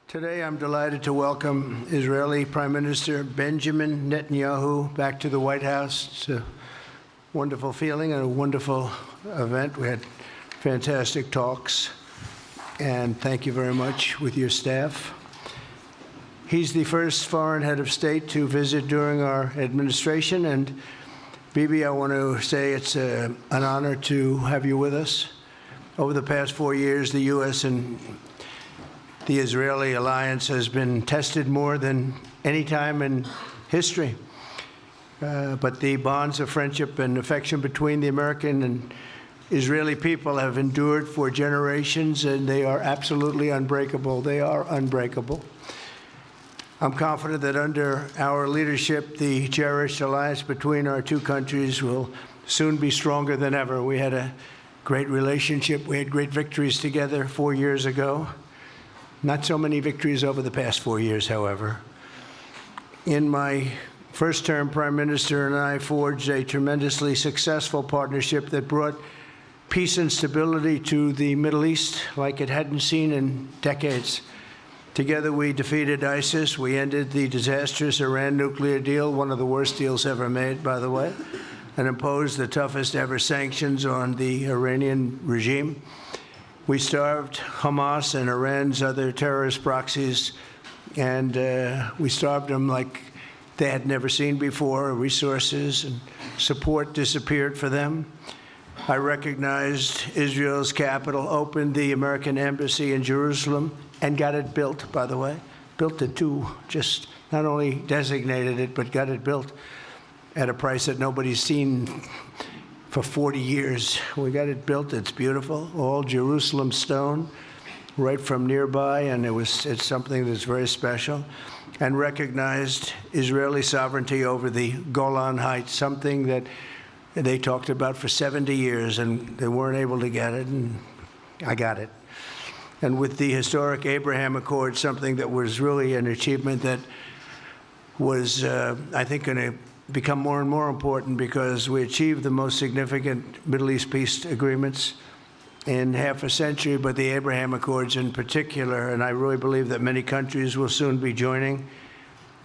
Today, I'm delighted to welcome Israeli Prime Minister Benjamin Netanyahu back to the White House. It's a wonderful feeling and a wonderful event. We had fantastic talks, and thank you very much with your staff. He's the first foreign head of state to visit during our administration, and Bibi, I want to say it's an honor to have you with us. Over the past 4 years, the U.S. and the Israeli alliance has been tested more than any time in history. But the bonds of friendship and affection between the American and Israeli people have endured for generations, and they are absolutely unbreakable. They are unbreakable. I'm confident that under our leadership, the cherished alliance between our two countries will soon be stronger than ever. We had a great relationship. We had great victories together 4 years ago. Not so many victories over the past 4 years, however. In my first term, Prime Minister and I forged a tremendously successful partnership that brought peace and stability to the Middle East like it hadn't seen in decades. Together, we defeated ISIS. We ended the disastrous Iran nuclear deal, one of the worst deals ever made, by the way, and imposed the toughest ever sanctions on the Iranian regime. We starved Hamas and Iran's other terrorist proxies, and we starved them like they had never seen before. Resources and support disappeared for them. I recognized Israel's capital, opened the American embassy in Jerusalem, and got it built, by the way. Built it too, just not only designated it, but got it built at a price that nobody's seen for 40 years. We got it built. It's beautiful, all Jerusalem stone, right from nearby, and it's something that's very special. And recognized Israeli sovereignty over the Golan Heights, something that they talked about for 70 years, and they weren't able to get it, and I got it. And with the historic Abraham Accord, something that was really an achievement that was, I think, going to become more and more important because we achieved the most significant Middle East peace agreements in half a century, but the Abraham Accords in particular, and I really believe that many countries will soon be joining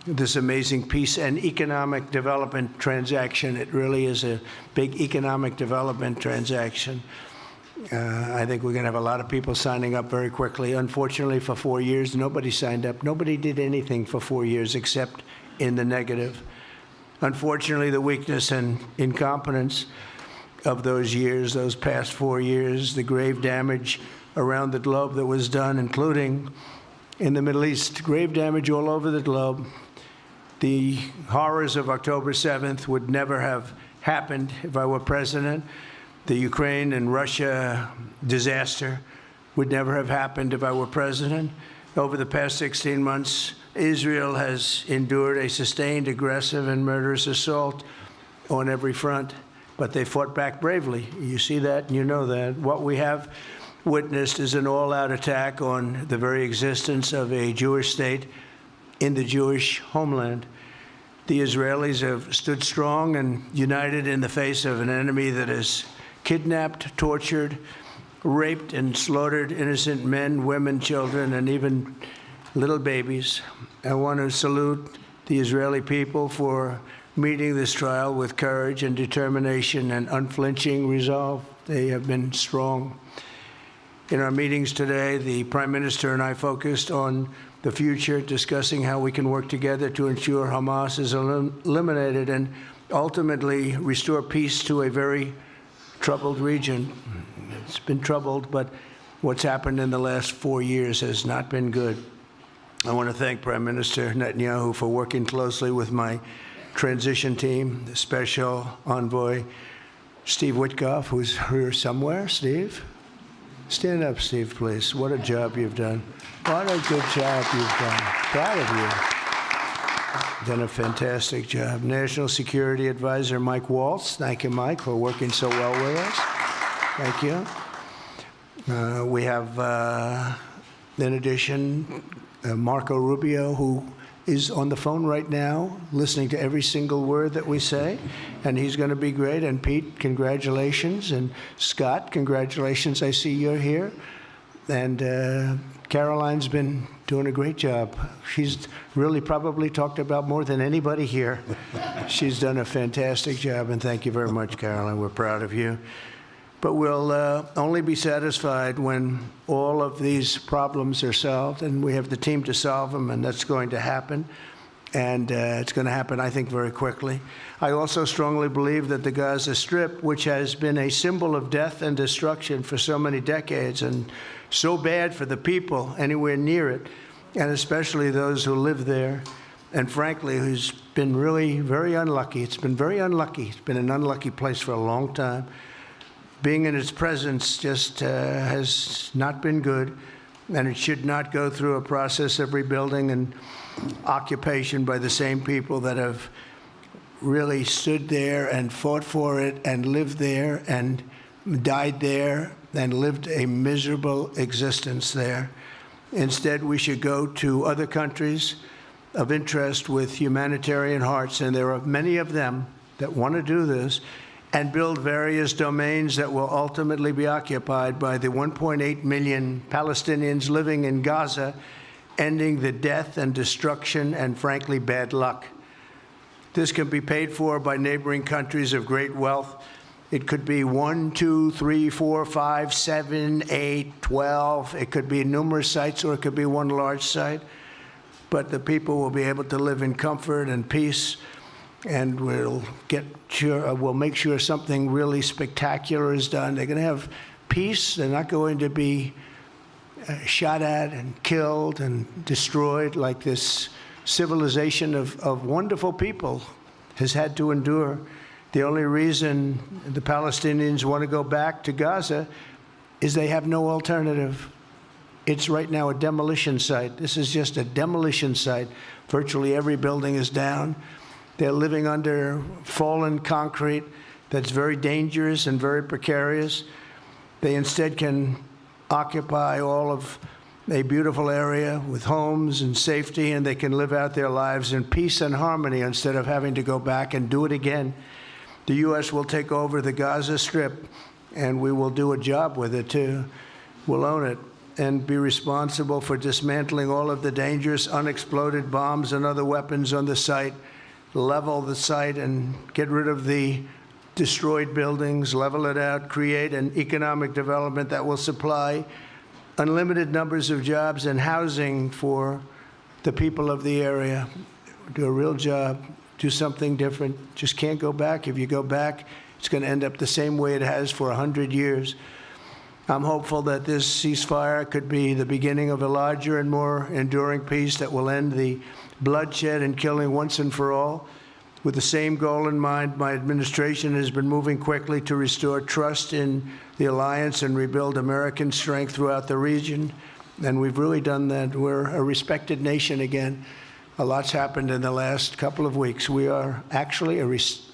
this amazing peace and economic development transaction. It really is a big economic development transaction. I think we're going to have a lot of people signing up very quickly. Unfortunately, for 4 years, nobody signed up. Nobody did anything for 4 years except in the negative. Unfortunately, the weakness and incompetence of those years, those past 4 years, the grave damage around the globe that was done, including in the Middle East, grave damage all over the globe. The horrors of October 7th would never have happened if I were president. The Ukraine and Russia disaster would never have happened if I were president. Over the past 16 months, Israel has endured a sustained, aggressive, and murderous assault on every front, but they fought back bravely. You see that, and you know that. What we have witnessed is an all-out attack on the very existence of a Jewish state in the Jewish homeland. The Israelis have stood strong and united in the face of an enemy that has kidnapped, tortured, raped, and slaughtered innocent men, women, children, and even little babies. I want to salute the Israeli people for meeting this trial with courage and determination and unflinching resolve. They have been strong. In our meetings today, the Prime Minister and I focused on the future, discussing how we can work together to ensure Hamas is eliminated and ultimately restore peace to a very troubled region. It's been troubled, but what's happened in the last 4 years has not been good. I want to thank Prime Minister Netanyahu for working closely with my transition team, the Special Envoy Steve Witkoff, who's here somewhere. Steve? Stand up, Steve, please. What a job you've done. What a good job you've done. Proud of you. Done a fantastic job. National Security Advisor Mike Waltz. Thank you, Mike, for working so well with us. Thank you. We have, in addition, Marco Rubio, who is on the phone right now, listening to every single word that we say, and he's going to be great. And Pete, congratulations. And Scott, congratulations. I see you're here. And Caroline's been doing a great job. She's really probably talked about more than anybody here. She's done a fantastic job, and thank you very much, Caroline. We're proud of you. But we'll only be satisfied when all of these problems are solved, and we have the team to solve them, and that's going to happen. And it's going to happen, I think, very quickly. I also strongly believe that the Gaza Strip, which has been a symbol of death and destruction for so many decades, and so bad for the people anywhere near it, and especially those who live there, and frankly, who's been really very unlucky. It's been very unlucky. It's been an unlucky place for a long time. Being in its presence just has not been good, and it should not go through a process of rebuilding and occupation by the same people that have really stood there and fought for it and lived there and died there and lived a miserable existence there. Instead, we should go to other countries of interest with humanitarian hearts, and there are many of them that want to do this, and build various domains that will ultimately be occupied by the 1.8 million Palestinians living in Gaza, ending the death and destruction and, frankly, bad luck. This can be paid for by neighboring countries of great wealth. It could be 1, 2, 3, 4, 5, 7, 8, 12. It could be numerous sites, or it could be one large site. But the people will be able to live in comfort and peace, and we'll make sure something really spectacular is done. They're going to have peace. They're not going to be shot at and killed and destroyed like this civilization of wonderful people has had to endure. The only reason the Palestinians want to go back to Gaza is they have no alternative. It's right now a demolition site. This is just a demolition site. Virtually every building is down. They're living under fallen concrete that's very dangerous and very precarious. They instead can occupy all of a beautiful area with homes and safety, and they can live out their lives in peace and harmony instead of having to go back and do it again. The U.S. will take over the Gaza Strip, and we will do a job with it, too. We'll own it and be responsible for dismantling all of the dangerous unexploded bombs and other weapons on the site, level the site and get rid of the destroyed buildings, level it out, create an economic development that will supply unlimited numbers of jobs and housing for the people of the area. Do a real job, do something different. Just can't go back. If you go back, it's going to end up the same way it has for 100 years. I'm hopeful that this ceasefire could be the beginning of a larger and more enduring peace that will end the bloodshed and killing once and for all. With the same goal in mind, my administration has been moving quickly to restore trust in the alliance and rebuild American strength throughout the region. And we've really done that. We're a respected nation again. A lot's happened in the last couple of weeks. We are actually a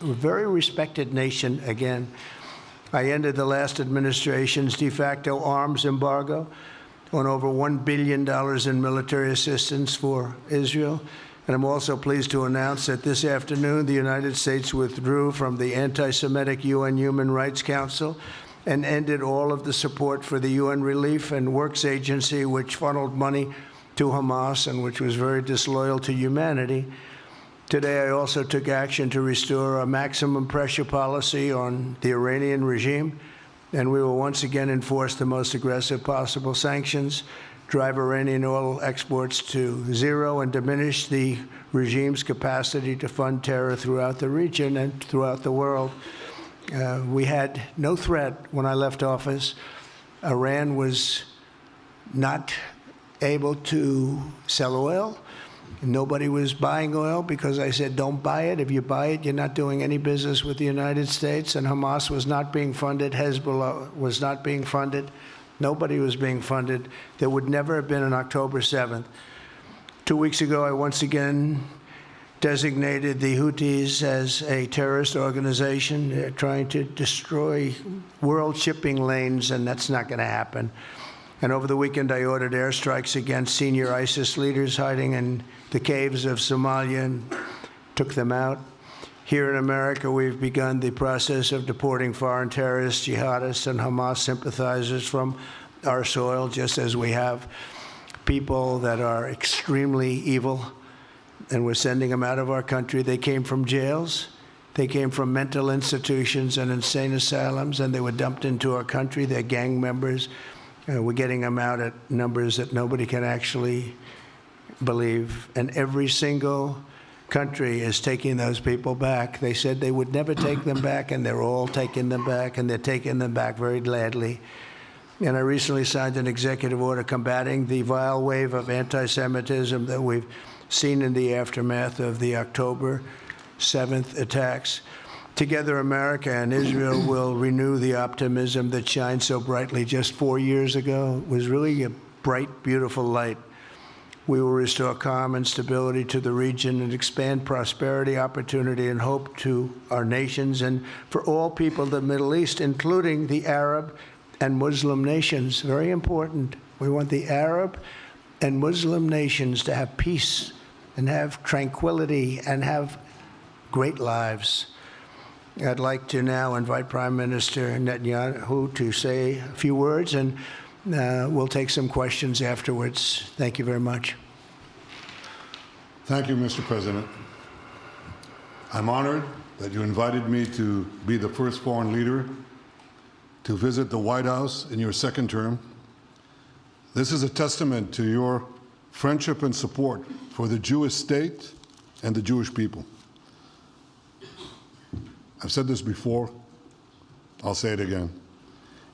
very respected nation again. I ended the last administration's de facto arms embargo on over $1 billion in military assistance for Israel. And I'm also pleased to announce that this afternoon, the United States withdrew from the anti-Semitic UN Human Rights Council and ended all of the support for the UN Relief and Works Agency, which funneled money to Hamas and which was very disloyal to humanity. Today, I also took action to restore a maximum pressure policy on the Iranian regime, and we will once again enforce the most aggressive possible sanctions, drive Iranian oil exports to zero, and diminish the regime's capacity to fund terror throughout the region and throughout the world. We had no threat when I left office. Iran was not able to sell oil. Nobody was buying oil because I said, don't buy it. If you buy it, you're not doing any business with the United States. And Hamas was not being funded. Hezbollah was not being funded. Nobody was being funded. There would never have been an October 7th. 2 weeks ago, I once again designated the Houthis as a terrorist organization. They're trying to destroy world shipping lanes, and that's not going to happen. And over the weekend, I ordered airstrikes against senior ISIS leaders hiding in the caves of Somalia and took them out. Here in America, we've begun the process of deporting foreign terrorists, jihadists, and Hamas sympathizers from our soil, just as we have people that are extremely evil, and we're sending them out of our country. They came from jails. They came from mental institutions and insane asylums, and they were dumped into our country. They're gang members. We're getting them out at numbers that nobody can actually believe. And every single country is taking those people back. They said they would never take them back, and they're all taking them back, and they're taking them back very gladly. And I recently signed an executive order combating the vile wave of anti-Semitism that we've seen in the aftermath of the October 7th attacks. Together, America and Israel will renew the optimism that shined so brightly just 4 years ago. It was really a bright, beautiful light. We will restore calm and stability to the region and expand prosperity, opportunity, and hope to our nations and for all people of the Middle East, including the Arab and Muslim nations. Very important. We want the Arab and Muslim nations to have peace and have tranquility and have great lives. I'd like to now invite Prime Minister Netanyahu to say a few words, and we'll take some questions afterwards. Thank you very much. Thank you, Mr. President. I'm honored that you invited me to be the first foreign leader to visit the White House in your second term. This is a testament to your friendship and support for the Jewish state and the Jewish people. I've said this before, I'll say it again.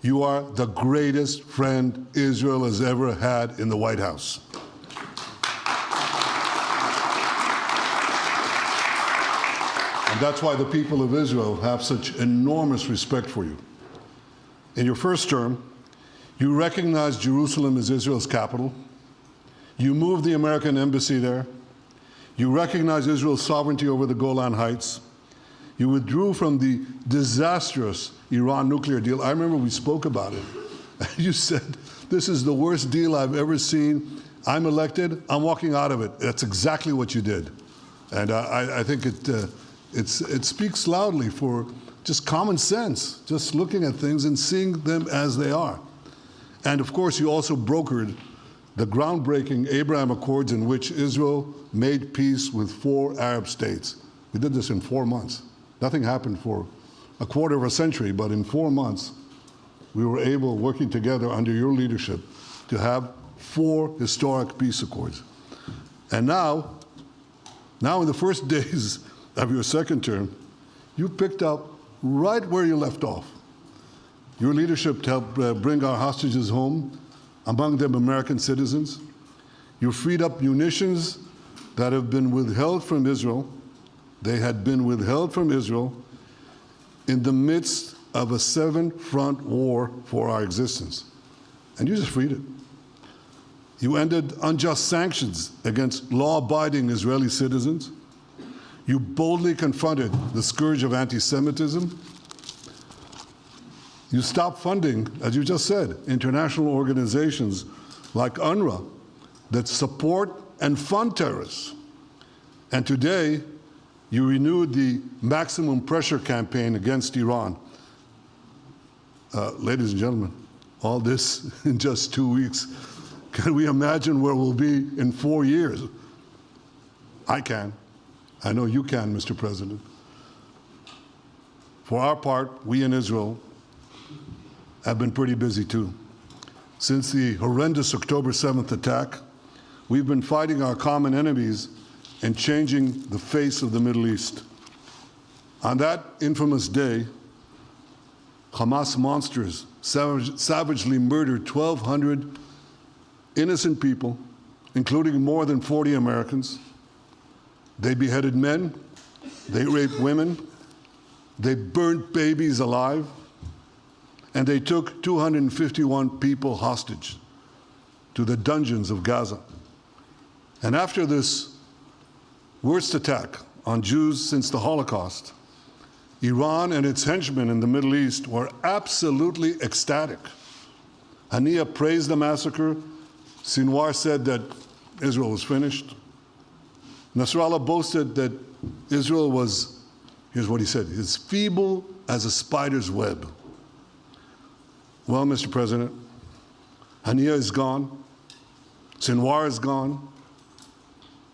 You are the greatest friend Israel has ever had in the White House. And that's why the people of Israel have such enormous respect for you. In your first term, you recognized Jerusalem as Israel's capital. You moved the American embassy there. You recognized Israel's sovereignty over the Golan Heights. You withdrew from the disastrous Iran nuclear deal. I remember we spoke about it. You said, this is the worst deal I've ever seen. I'm elected, I'm walking out of it. That's exactly what you did. And I think it speaks loudly for just common sense, just looking at things and seeing them as they are. And of course, you also brokered the groundbreaking Abraham Accords in which Israel made peace with 4 Arab states. We did this in 4 months. Nothing happened for a quarter of a century, but in 4 months, we were able, working together under your leadership, to have 4 historic peace accords. And now in the first days of your second term, you picked up right where you left off. Your leadership helped bring our hostages home, among them American citizens. You freed up munitions that have been withheld from Israel. They had been withheld from Israel in the midst of a 7-front war for our existence. And you just freed it. You ended unjust sanctions against law-abiding Israeli citizens. You boldly confronted the scourge of anti-Semitism. You stopped funding, as you just said, international organizations like UNRWA that support and fund terrorists. And today, you renewed the maximum pressure campaign against Iran. Ladies and gentlemen, all this in just 2 weeks. Can we imagine where we'll be in 4 years? I can. I know you can, Mr. President. For our part, we in Israel have been pretty busy too. Since the horrendous October 7th attack, we've been fighting our common enemies and changing the face of the Middle East. On that infamous day, Hamas monsters savagely murdered 1,200 innocent people, including more than 40 Americans. They beheaded men, they raped women, they burnt babies alive, and they took 251 people hostage to the dungeons of Gaza. And after this worst attack on Jews since the Holocaust, Iran and its henchmen in the Middle East were absolutely ecstatic. Haniya praised the massacre. Sinwar said that Israel was finished. Nasrallah boasted that Israel was, here's what he said, as feeble as a spider's web. Well, Mr. President, Hania is gone. Sinwar is gone.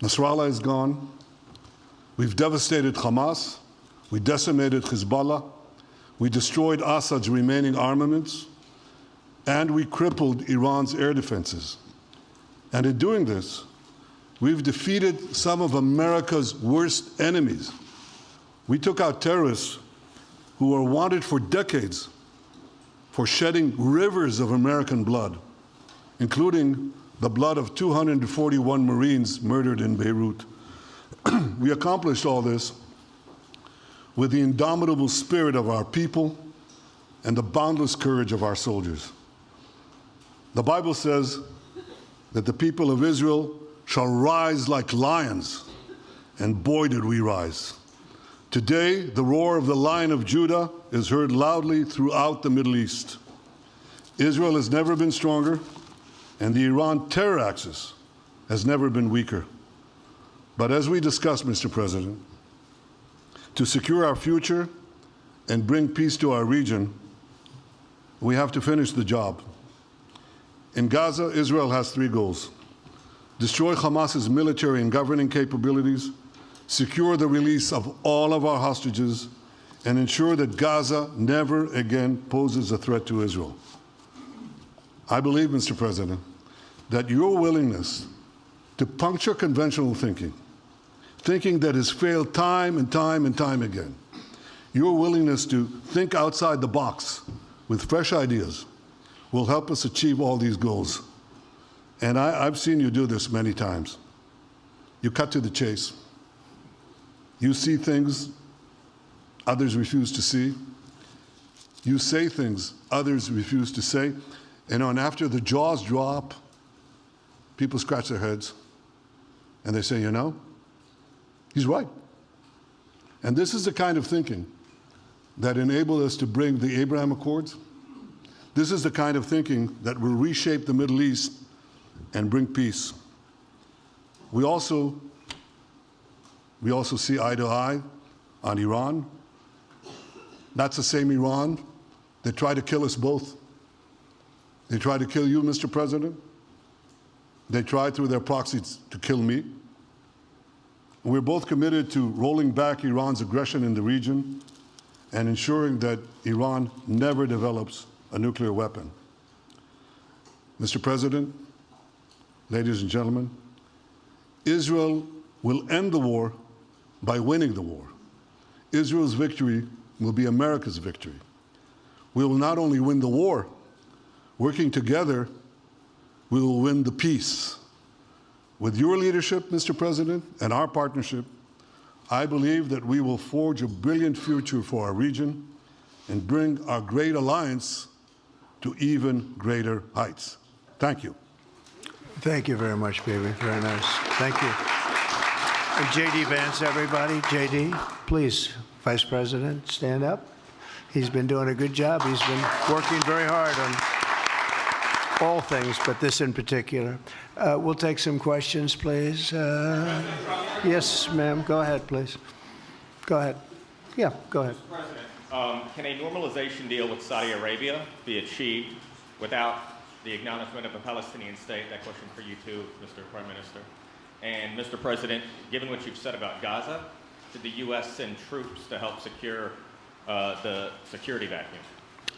Nasrallah is gone. We've devastated Hamas. We decimated Hezbollah. We destroyed Assad's remaining armaments. And we crippled Iran's air defenses. And in doing this, we've defeated some of America's worst enemies. We took out terrorists who were wanted for decades for shedding rivers of American blood, including the blood of 241 Marines murdered in Beirut. We accomplished all this with the indomitable spirit of our people and the boundless courage of our soldiers. The Bible says that the people of Israel shall rise like lions, and boy did we rise. Today, the roar of the Lion of Judah is heard loudly throughout the Middle East. Israel has never been stronger, and the Iran terror axis has never been weaker. But as we discussed, Mr. President, to secure our future and bring peace to our region, we have to finish the job. In Gaza, Israel has 3 goals: destroy Hamas's military and governing capabilities, secure the release of all of our hostages, and ensure that Gaza never again poses a threat to Israel. I believe, Mr. President, that your willingness to puncture conventional thinking that has failed time and time and time again, your willingness to think outside the box with fresh ideas will help us achieve all these goals. And I've seen you do this many times. You cut to the chase. You see things others refuse to see. You say things others refuse to say. And after the jaws drop, people scratch their heads and they say, you know, he's right. And this is the kind of thinking that enabled us to bring the Abraham Accords. This is the kind of thinking that will reshape the Middle East and bring peace. We also see eye to eye on Iran. That's the same Iran that tried to kill us both. They tried to kill you, Mr. President. They tried through their proxies to kill me. We're both committed to rolling back Iran's aggression in the region and ensuring that Iran never develops a nuclear weapon. Mr. President, ladies and gentlemen, Israel will end the war by winning the war. Israel's victory will be America's victory. We will not only win the war, working together, we will win the peace. With your leadership, Mr. President, and our partnership, I believe that we will forge a brilliant future for our region and bring our great alliance to even greater heights. Thank you. Thank you very much, baby. Very nice. Thank you. And J.D. Vance, everybody. J.D., please, Vice President, stand up. He's been doing a good job. He's been working very hard on all things, but this in particular. We'll take some questions, please. Yes, ma'am. Go ahead, please. Go ahead. Yeah, go ahead. Mr. President, can a normalization deal with Saudi Arabia be achieved without the acknowledgement of a Palestinian state? That question for you too, Mr. Prime Minister. And Mr. President, given what you've said about Gaza, did the U.S. send troops to help secure the security vacuum?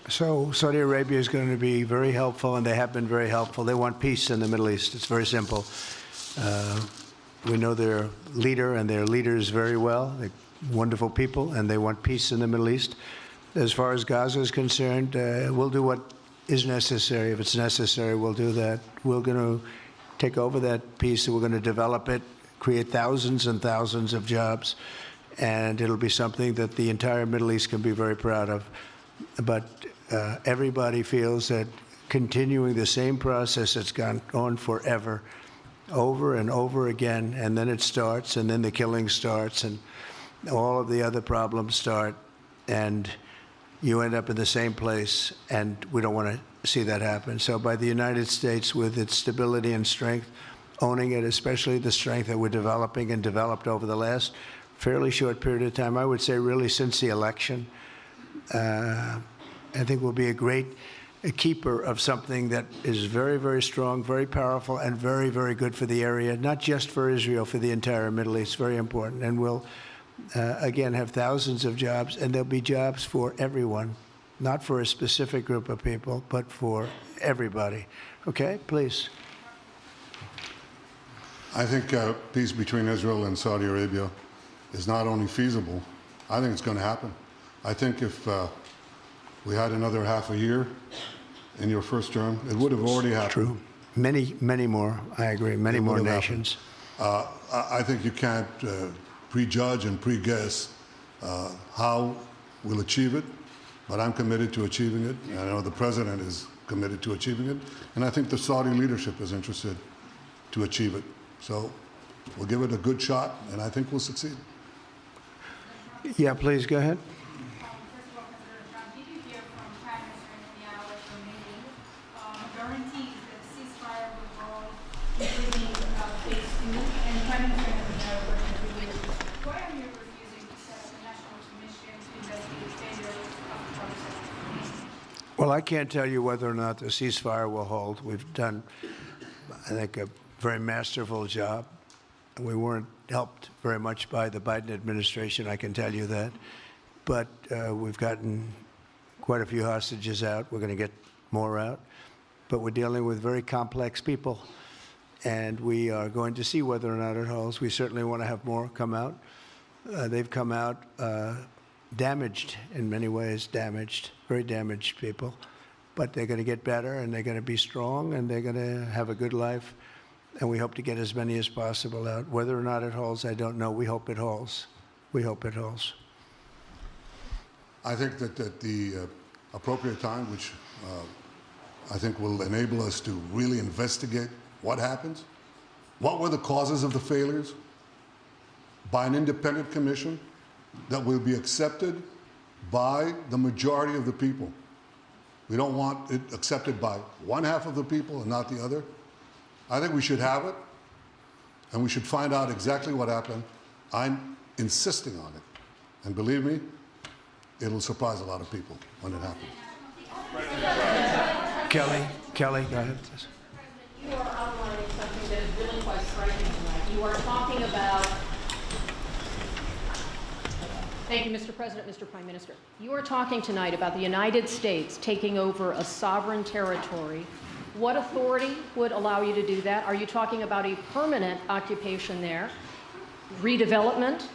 So Saudi Arabia is going to be very helpful, and they have been very helpful. They want peace in the Middle East. It's very simple. We know their leader and their leaders very well. They're wonderful people, and they want peace in the Middle East. As far as Gaza is concerned, we'll do what is necessary. If it's necessary, we'll do that. We're going to take over that peace, and we're going to develop it, create thousands and thousands of jobs, and it'll be something that the entire Middle East can be very proud of. But everybody feels that continuing the same process that's gone on forever, over and over again, and then it starts, and then the killing starts, and all of the other problems start, and you end up in the same place, and we don't want to see that happen. So by the United States, with its stability and strength, owning it, especially the strength that we're developing and developed over the last fairly short period of time, I would say really since the election, I think will be a great a keeper of something that is very, very strong, very powerful, and very, very good for the area, not just for Israel, for the entire Middle East. Very important. And we'll, again, have thousands of jobs, and there'll be jobs for everyone, not for a specific group of people, but for everybody. Okay, please. I think peace between Israel and Saudi Arabia is not only feasible, I think it's going to happen. I think if we had another half a year in your first term, it would have already happened. True. Many, many more, I agree, many more nations. I think you can't prejudge and pre-guess how we'll achieve it, but I'm committed to achieving it. And I know the president is committed to achieving it, and I think the Saudi leadership is interested to achieve it. So we'll give it a good shot, and I think we'll succeed. Yeah, please, go ahead. First of all, President Trump, did you hear from Prime Minister Netanyahu at your meeting guarantees that a ceasefire will hold, including phase 2, and Prime Minister Netanyahu working with you? Why are you refusing to set up a national commission to investigate failures of the process? Well, I can't tell you whether or not the ceasefire will hold. We've done, I think, a very masterful job. We weren't helped very much by the Biden administration, I can tell you that. But we've gotten quite a few hostages out. We're going to get more out. But we're dealing with very complex people. And we are going to see whether or not it holds. We certainly want to have more come out. They've come out damaged in many ways, very damaged people. But they're going to get better, and they're going to be strong, and they're going to have a good life. And we hope to get as many as possible out. Whether or not it holds, I don't know. We hope it holds. We hope it holds. I think that at the appropriate time, which I think will enable us to really investigate what happens, what were the causes of the failures, by an independent commission that will be accepted by the majority of the people. We don't want it accepted by one half of the people and not the other. I think we should have it, and we should find out exactly what happened. I'm insisting on it. And believe me, it'll surprise a lot of people when it happens. Kelly, go ahead. You are outlining something that is really quite striking tonight. You are talking about... Thank you, Mr. President, Mr. Prime Minister. You are talking tonight about the United States taking over a sovereign territory. What authority would allow you to do that? Are you talking about a permanent occupation there, redevelopment?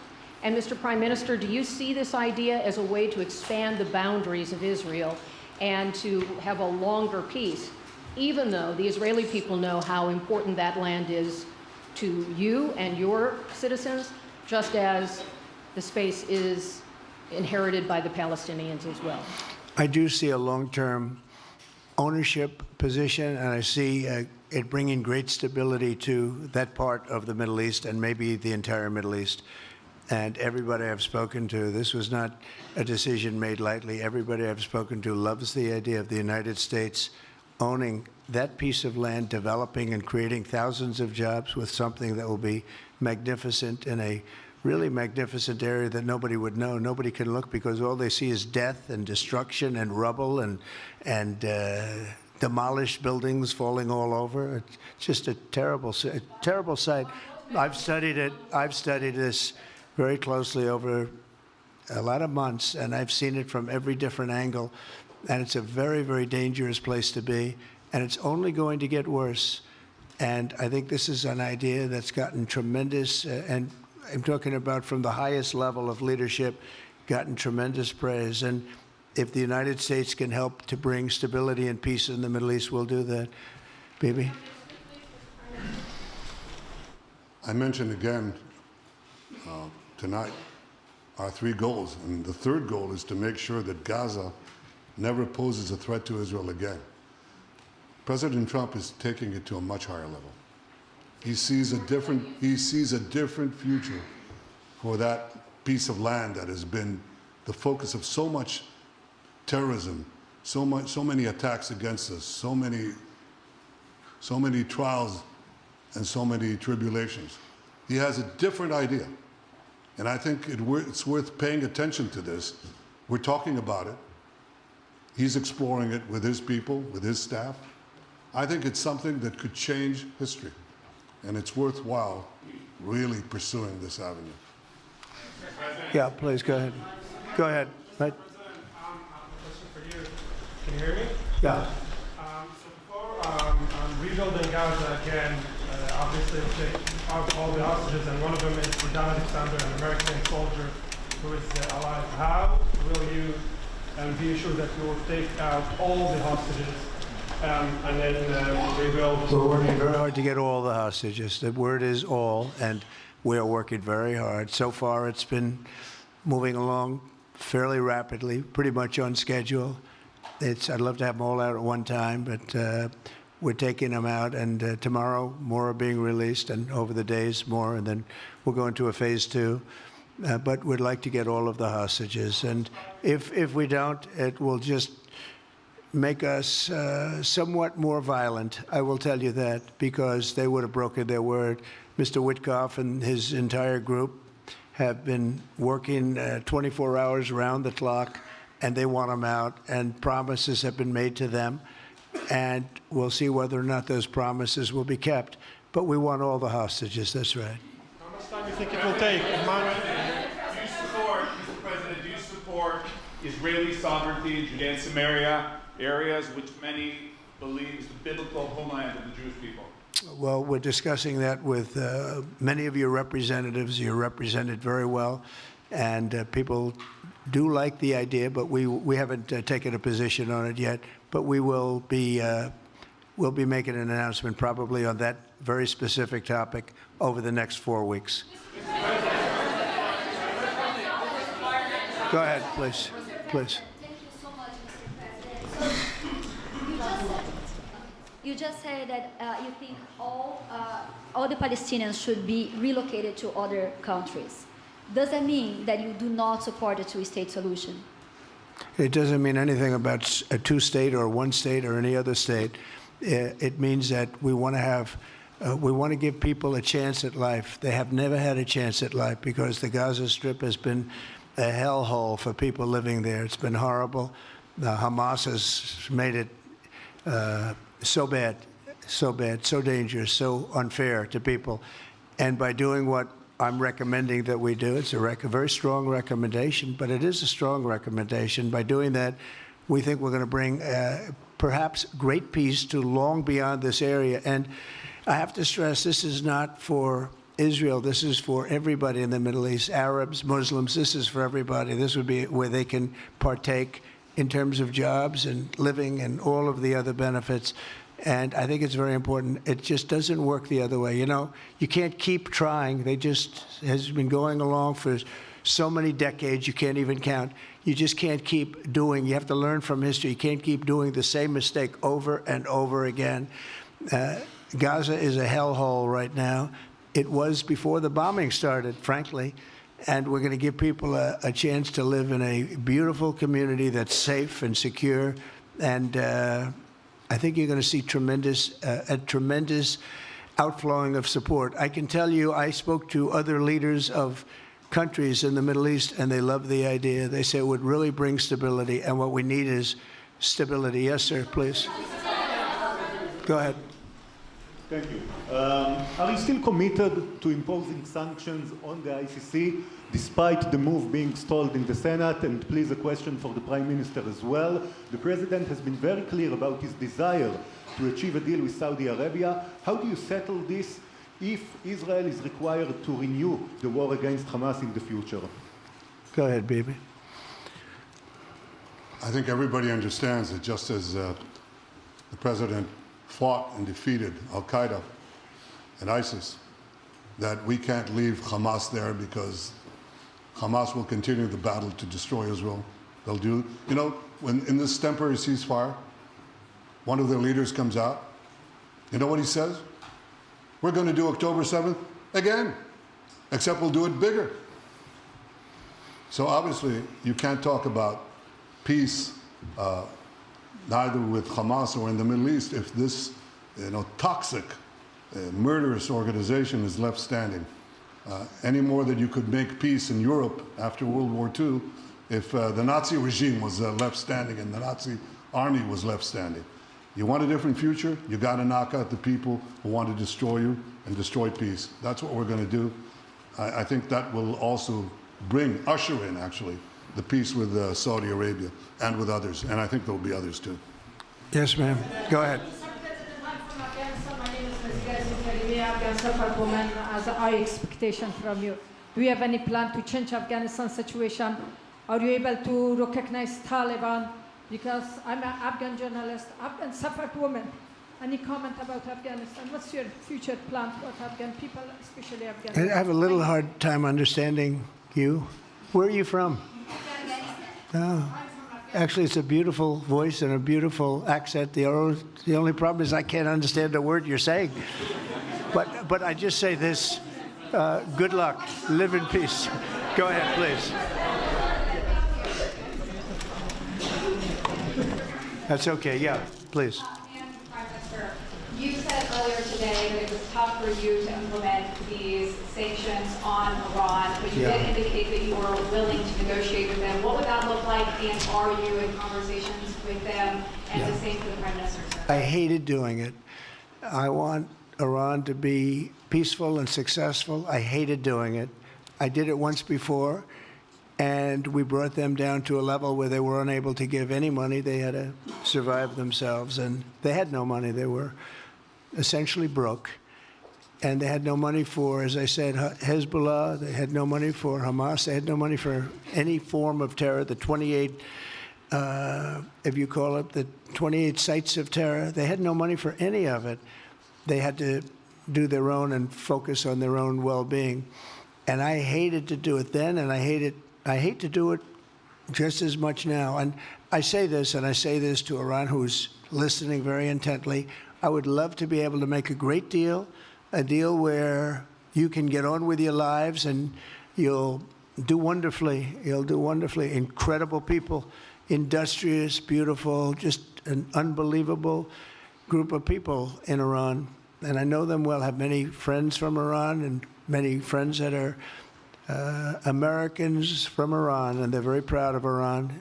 And Mr. Prime Minister, do you see this idea as a way to expand the boundaries of Israel and to have a longer peace, even though the Israeli people know how important that land is to you and your citizens, just as the space is inherited by the Palestinians as well? I do see a long-term ownership position, and I see it bringing great stability to that part of the Middle East and maybe the entire Middle East. And everybody I've spoken to, this was not a decision made lightly. Everybody I've spoken to loves the idea of the United States owning that piece of land, developing and creating thousands of jobs with something that will be magnificent in a really magnificent area that nobody would know. Nobody can look because all they see is death and destruction and rubble and demolished buildings falling all over. It's just a terrible sight. I've studied it. I've studied this very closely over a lot of months, and I've seen it from every different angle. And it's a very, very dangerous place to be, and it's only going to get worse. And I think this is an idea that's gotten tremendous, and I'm talking about from the highest level of leadership, gotten tremendous praise. And if the United States can help to bring stability and peace in the Middle East, we'll do that. Bibi? I mentioned again tonight our 3 goals. And the third goal is to make sure that Gaza never poses a threat to Israel again. President Trump is taking it to a much higher level. He sees a different future for that piece of land that has been the focus of so much terrorism, so many attacks against us, so many trials and so many tribulations. He has a different idea. And I think it's worth paying attention to this. We're talking about it. He's exploring it with his people, with his staff. I think it's something that could change history, and it's worthwhile really pursuing this avenue. Yeah, please, go ahead. Go ahead. Right. President, I have a question for you. Can you hear me? Yeah. So before rebuilding Gaza again, obviously we'll take out all the hostages, and one of them is Don Alexander, an American soldier who is alive. How will you be assured that you will take out all the hostages and then rebuild? We're working very hard to get all the hostages. The word is all, and we are working very hard. So far, it's been moving along fairly rapidly, pretty much on schedule. I'd love to have them all out at one time, but we're taking them out, and tomorrow more are being released, and over the days more, and then we'll go into a phase 2. But we'd like to get all of the hostages, and if we don't, it will just make us somewhat more violent. I will tell you that, because they would have broken their word. Mr. Witkoff and his entire group have been working 24 hours around the clock, and they want them out, and promises have been made to them, and we'll see whether or not those promises will be kept. But we want all the hostages, that's right. How much time do you think it will take? Mr. President, do you support Israeli sovereignty in Judea and Samaria, areas which many believe is the biblical homeland of the Jewish people? Well, we're discussing that with many of your representatives. You're represented very well, and people do like the idea, but we haven't taken a position on it yet. But we will be we'll be making an announcement probably on that very specific topic over the next 4 weeks. Go ahead, please. Please. Thank you so much, Mr. President. You just said that you think all the Palestinians should be relocated to other countries. Does that mean that you do not support a two-state solution? It doesn't mean anything about a two-state or one state or any other state. It means that we want to have, we want to give people a chance at life. They have never had a chance at life because the Gaza Strip has been a hellhole for people living there. It's been horrible. Hamas has made it so bad, so dangerous, so unfair to people. And by doing what I'm recommending that we do, it's a very strong recommendation, but it is a strong recommendation. By doing that, we think we're going to bring perhaps great peace to long beyond this area. And I have to stress, this is not for Israel. This is for everybody in the Middle East, Arabs, Muslims. This is for everybody. This would be where they can partake in terms of jobs and living and all of the other benefits. And I think it's very important. It just doesn't work the other way. You know, you can't keep trying. They just has been going along for so many decades, you can't even count. You just can't keep doing. You have to learn from history. You can't keep doing the same mistake over and over again. Gaza is a hellhole right now. It was before the bombing started, frankly. And we're going to give people a chance to live in a beautiful community that's safe and secure. And I think you're going to see a tremendous outflowing of support. I can tell you, I spoke to other leaders of countries in the Middle East, and they love the idea. They say it would really bring stability, and what we need is stability. Yes, sir, please. Go ahead. Thank you. Are you still committed to imposing sanctions on the ICC, despite the move being stalled in the Senate? And please, a question for the Prime Minister as well. The President has been very clear about his desire to achieve a deal with Saudi Arabia. How do you settle this if Israel is required to renew the war against Hamas in the future? Go ahead, Bibi. I think everybody understands that just as the President fought and defeated al-Qaeda and ISIS, that we can't leave Hamas there because Hamas will continue the battle to destroy Israel. They'll do, you know, when in this temporary ceasefire, one of their leaders comes out, you know what he says? We're going to do October 7th again, except we'll do it bigger. So obviously, you can't talk about peace neither with Hamas or in the Middle East if this, toxic, murderous organization is left standing. Any more that you could make peace in Europe after World War II, if the Nazi regime was left standing and the Nazi army was left standing. You want a different future? You got to knock out the people who want to destroy you and destroy peace. That's what we're going to do. I think that will also usher in, actually, the peace with Saudi Arabia and with others. And I think there will be others, too. Yes, ma'am. Go ahead. As a high expectation from you. Do you have any plan to change Afghanistan situation? Are you able to recognize Taliban? Because I'm an Afghan journalist, Afghan suffered woman. Any comment about Afghanistan? What's your future plan for Afghan people, especially Afghanistan? I have a little hard time understanding you. Where are you from? Oh. Actually, it's a beautiful voice and a beautiful accent. The only problem is I can't understand a word you're saying. But I just say this, good luck, live in peace. Go ahead, please. That's okay, yeah, please. Prime Minister, you said earlier today that it was tough for you to implement these sanctions on Iran, but you did indicate that you were willing to negotiate with them. What would that look like, and are you in conversations with them? And the same for the Prime Minister, sir. I hated doing it. I want Iran to be peaceful and successful. I hated doing it. I did it once before, and we brought them down to a level where they were unable to give any money. They had to survive themselves, and they had no money. They were essentially broke, and they had no money for, as I said, Hezbollah. They had no money for Hamas. They had no money for any form of terror. The 28, if you call it, the 28 sites of terror, they had no money for any of it. They had to do their own and focus on their own well-being. And I hated to do it then, and I hate to do it just as much now. And I say this, and I say this to Iran, who's listening very intently. I would love to be able to make a great deal, a deal where you can get on with your lives and you'll do wonderfully. You'll do wonderfully. Incredible people, industrious, beautiful, just an unbelievable group of people in Iran. And I know them well, have many friends from Iran and many friends that are Americans from Iran, and they're very proud of Iran.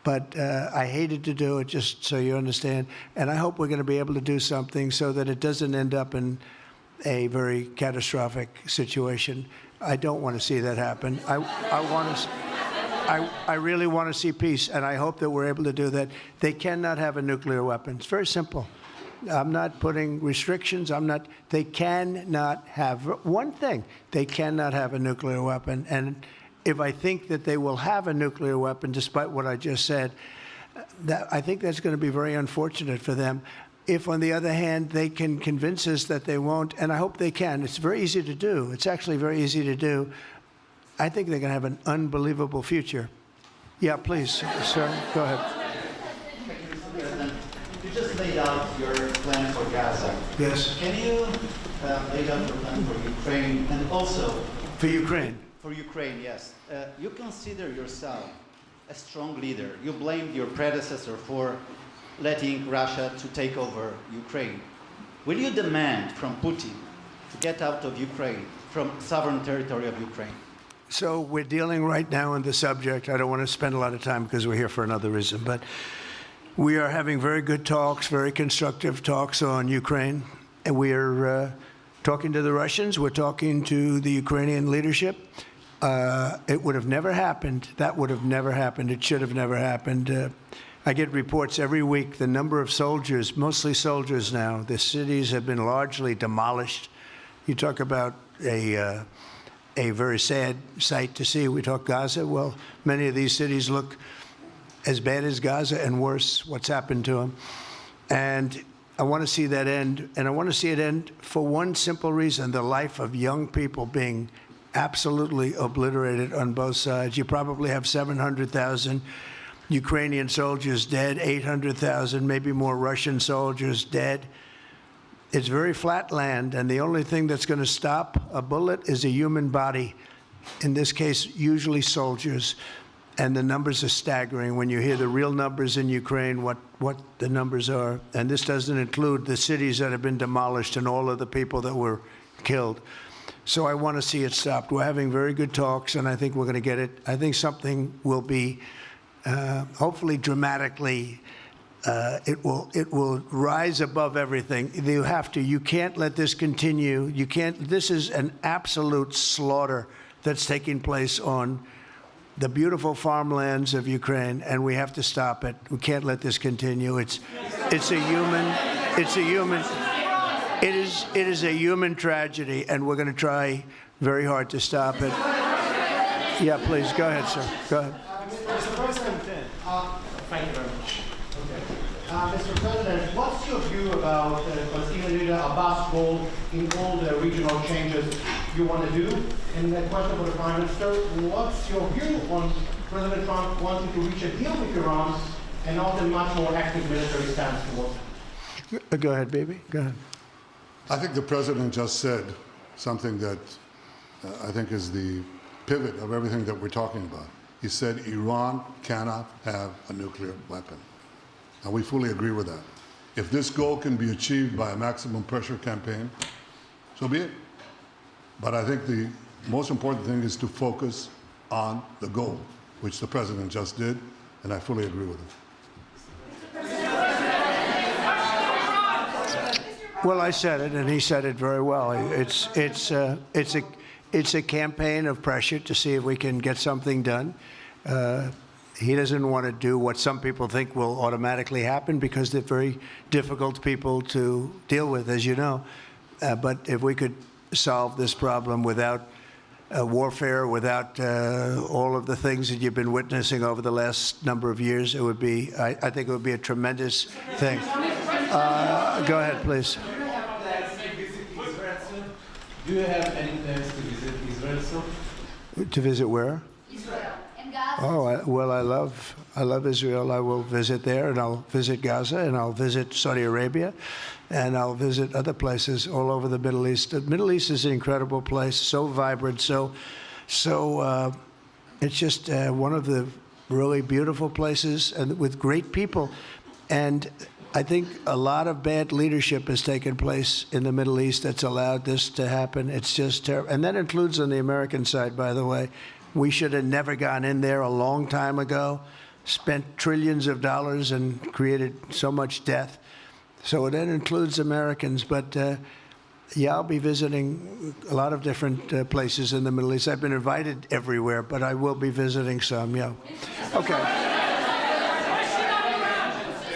But I hated to do it, just so you understand. And I hope we're going to be able to do something so that it doesn't end up in a very catastrophic situation. I don't want to see that happen. I really want to see peace, and I hope that we're able to do that. They cannot have a nuclear weapon. It's very simple. I'm not putting restrictions. They cannot have one thing. They cannot have a nuclear weapon. And if I think that they will have a nuclear weapon, despite what I just said, I think that's going to be very unfortunate for them. If, on the other hand, they can convince us that they won't, and I hope they can. It's very easy to do. It's actually very easy to do. I think they're going to have an unbelievable future. Yeah, please, sir, go ahead. You just laid out your plan for Gaza. Yes. Can you lay out your plan for Ukraine and also... For Ukraine? For Ukraine, yes. You consider yourself a strong leader. You blamed your predecessor for letting Russia to take over Ukraine. Will you demand from Putin to get out of Ukraine, from sovereign territory of Ukraine? So we're dealing right now on the subject. I don't want to spend a lot of time because we're here for another reason, but we are having very good talks, very constructive talks on Ukraine. And we are talking to the Russians. We're talking to the Ukrainian leadership. It would have never happened. That would have never happened. It should have never happened. I get reports every week, the number of soldiers, mostly soldiers now. The cities have been largely demolished. You talk about a very sad sight to see. We talk Gaza. Well, many of these cities look as bad as Gaza and worse, what's happened to them. And I want to see that end. And I want to see it end for one simple reason, the life of young people being absolutely obliterated on both sides. You probably have 700,000 Ukrainian soldiers dead, 800,000, maybe more Russian soldiers dead. It's very flat land, and the only thing that's going to stop a bullet is a human body, in this case, usually soldiers. And the numbers are staggering when you hear the real numbers in Ukraine, what the numbers are. And this doesn't include the cities that have been demolished and all of the people that were killed. So I want to see it stopped. We're having very good talks, and I think we're going to get it. I think something will be, hopefully dramatically, it will rise above everything. You can't let this continue. This is an absolute slaughter that's taking place on the beautiful farmlands of Ukraine, and we have to stop it. We can't let this continue. It is a human tragedy, and we're going to try very hard to stop it. Yeah, please, go ahead, sir. Go ahead. Mr. President, thank you very much. Mr. President, what's your view about Palestinian leader Abbas' role in all the regional changes you want to do? And the question for the Prime Minister, what's your view on President Trump wanting to reach a deal with Iran and not a much more active military stance towards it? Go ahead, baby. Go ahead. I think the president just said something that I think is the pivot of everything that we're talking about. He said Iran cannot have a nuclear weapon. And we fully agree with that. If this goal can be achieved by a maximum pressure campaign, so be it. But I think the most important thing is to focus on the goal, which the president just did, and I fully agree with him. Well, I said it, and he said it very well. It's a campaign of pressure to see if we can get something done. He doesn't want to do what some people think will automatically happen because they're very difficult people to deal with, as you know. But if we could solve this problem without warfare, without all of the things that you've been witnessing over the last number of years, it would be, I think it would be a tremendous thing. Go ahead, please. Do you have any plans to visit Israel soon? To visit where? Israel and Gaza. Oh, well, I love Israel. I will visit there, and I'll visit Gaza, and I'll visit Saudi Arabia, and I'll visit other places all over the Middle East. The Middle East is an incredible place, so vibrant, so it's just one of the really beautiful places and with great people. And I think a lot of bad leadership has taken place in the Middle East that's allowed this to happen. It's just terrible. And that includes on the American side, by the way. We should have never gone in there a long time ago, spent trillions of dollars and created so much death. So that includes Americans. But, yeah, I'll be visiting a lot of different places in the Middle East. I've been invited everywhere, but I will be visiting some, yeah. Okay.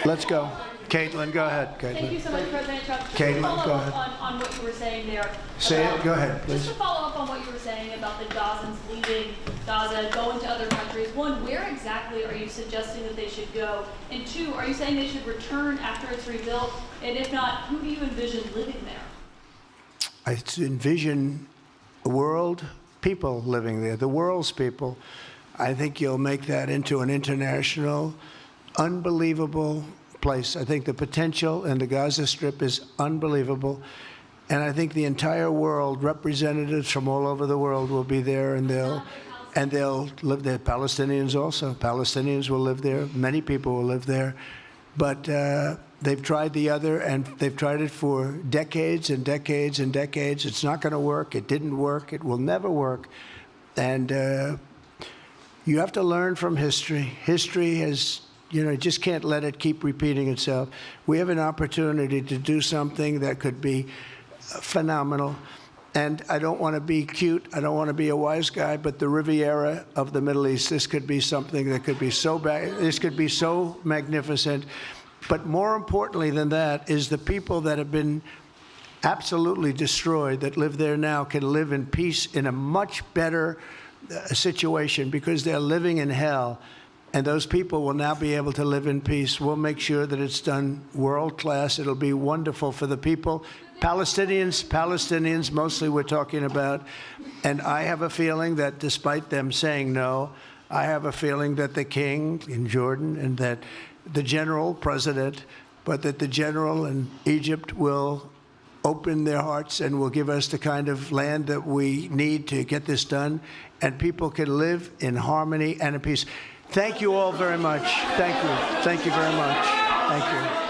Let's go. Caitlin, go ahead. Caitlin. Thank you so much, President Trump. Just Caitlin, to follow go up ahead. on what you were saying there. Say it. Go ahead, please. Just to follow up on what you were saying about the Gazans leaving Gaza, going to other countries. One, where exactly are you suggesting that they should go? And two, are you saying they should return after it's rebuilt? And if not, who do you envision living there? I envision a world, people living there, the world's people. I think you'll make that into an international, unbelievable place. I think the potential in the Gaza Strip is unbelievable. And I think the entire world, representatives from all over the world will be there, and they'll live there. Palestinians also. Palestinians will live there. Many people will live there. But they've tried the other, and they've tried it for decades and decades and decades. It's not going to work. It didn't work. It will never work. And you have to learn from history. History has, you just can't let it keep repeating itself. We have an opportunity to do something that could be phenomenal. And I don't want to be cute. I don't want to be a wise guy, but the Riviera of the Middle East, this could be something that could be so bad. This could be so magnificent. But more importantly than that is the people that have been absolutely destroyed that live there now can live in peace in a much better situation because they're living in hell. And those people will now be able to live in peace. We'll make sure that it's done world class. It'll be wonderful for the people. Palestinians mostly we're talking about. And I have a feeling that despite them saying no, I have a feeling that the king in Jordan and that the general president, but that the general in Egypt will open their hearts and will give us the kind of land that we need to get this done. And people can live in harmony and in peace. Thank you all very much. Thank you. Thank you very much. Thank you.